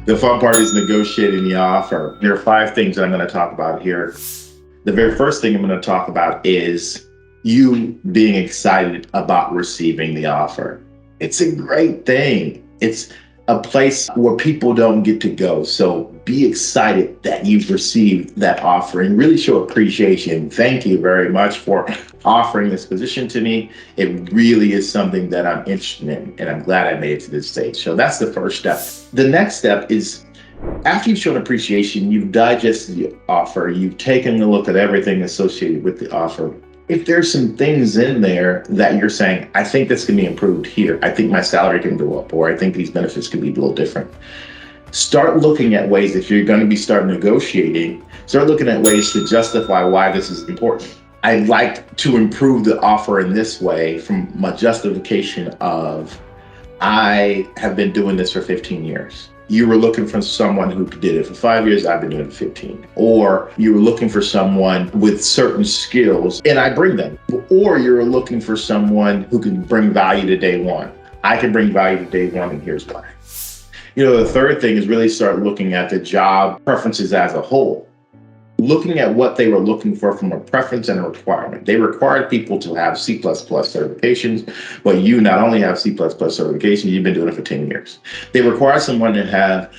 The fun part is negotiating the offer. There are 5 things that I'm going to talk about here. The very first thing I'm going to talk about is you being excited about receiving the offer. It's a great thing. It's a place where people don't get to go. So be excited that you've received that offer and really show appreciation. Thank you very much for offering this position to me. It really is something that I'm interested in, and I'm glad I made it to this stage. So that's the first step. The next step is, after you've shown appreciation, you've digested the offer, you've taken a look at everything associated with the offer. If there's some things in there that you're saying, I think this can be improved here, I think my salary can go up, or I think these benefits can be a little different. Start looking at ways, if you're going to be starting negotiating, start looking at ways to justify why this is important. I'd like to improve the offer in this way, from my justification of, I have been doing this for 15 years. You were looking for someone who did it for 5 years, I've been doing it for 15. Or you were looking for someone with certain skills, and I bring them. Or you're looking for someone who can bring value to day one. I can bring value to day one, and here's why. The third thing is really start looking at the job preferences as a whole. Looking at what they were looking for from a preference and a requirement. They required people to have C++ certifications, but you not only have C++ certifications, you've been doing it for 10 years. They require someone to have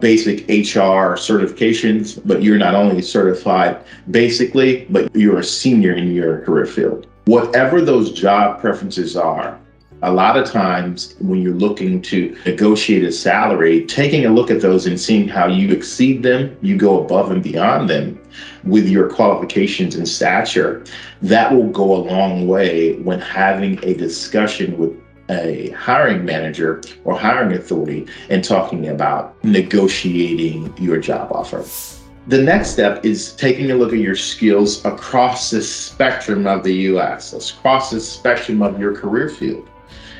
basic HR certifications, but you're not only certified basically, but you're a senior in your career field. Whatever those job preferences are, a lot of times when you're looking to negotiate a salary, taking a look at those and seeing how you exceed them, you go above and beyond them with your qualifications and stature, that will go a long way when having a discussion with a hiring manager or hiring authority and talking about negotiating your job offer. The next step is taking a look at your skills across the spectrum of the US, across the spectrum of your career field.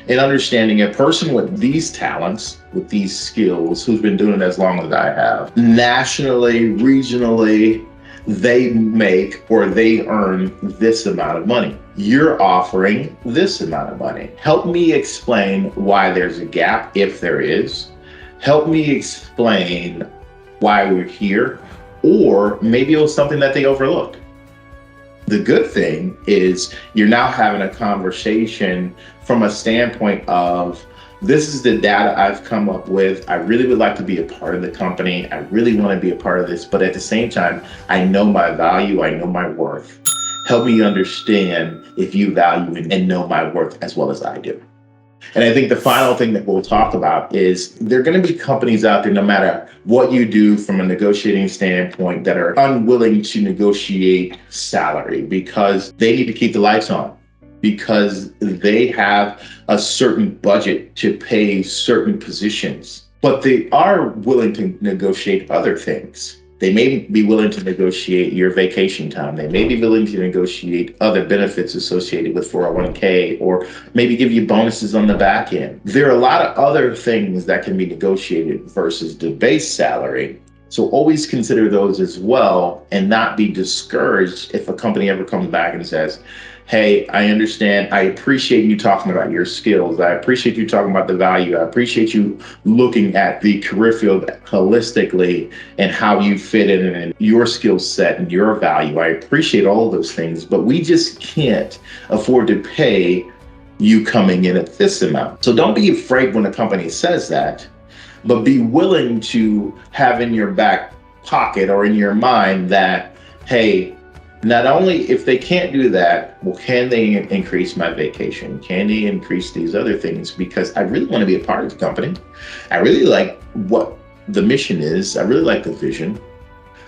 And understanding a person with these talents, with these skills, who's been doing it as long as I have, nationally, regionally, they make or they earn this amount of money. You're offering this amount of money. Help me explain why there's a gap, if there is. Help me explain why we're here, or maybe it was something that they overlooked. The good thing is you're now having a conversation from a standpoint of, this is the data I've come up with. I really would like to be a part of the company. I really want to be a part of this, but at the same time, I know my value, I know my worth. Help me understand if you value and know my worth as well as I do. And I think the final thing that we'll talk about is there are going to be companies out there, no matter what you do from a negotiating standpoint, that are unwilling to negotiate salary because they need to keep the lights on, because they have a certain budget to pay certain positions. But they are willing to negotiate other things. They may be willing to negotiate your vacation time. They may be willing to negotiate other benefits associated with 401k, or maybe give you bonuses on the back end. There are a lot of other things that can be negotiated versus the base salary. So always consider those as well, and not be discouraged if a company ever comes back and says, hey, I understand. I appreciate you talking about your skills. I appreciate you talking about the value. I appreciate you looking at the career field holistically and how you fit in and your skill set and your value. I appreciate all of those things, but we just can't afford to pay you coming in at this amount. So don't be afraid when a company says that, but be willing to have in your back pocket or in your mind that, hey, not only if they can't do that, well, can they increase my vacation? Can they increase these other things? Because I really want to be a part of the company. I really like what the mission is. I really like the vision.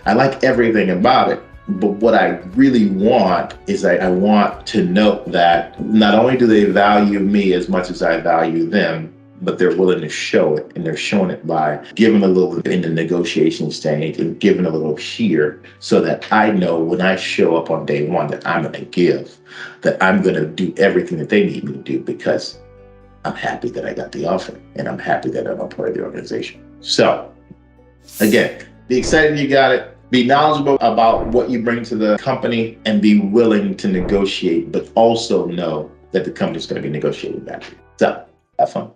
I like everything about it. But what I really want is I want to know that not only do they value me as much as I value them, but they're willing to show it, and they're showing it by giving a little in the negotiation stage and giving a little here, so that I know when I show up on day one that I'm going to give, that I'm going to do everything that they need me to do, because I'm happy that I got the offer and I'm happy that I'm a part of the organization. So again, be excited you got it. Be knowledgeable about what you bring to the company, and be willing to negotiate, but also know that the company's going to be negotiating back. So have fun.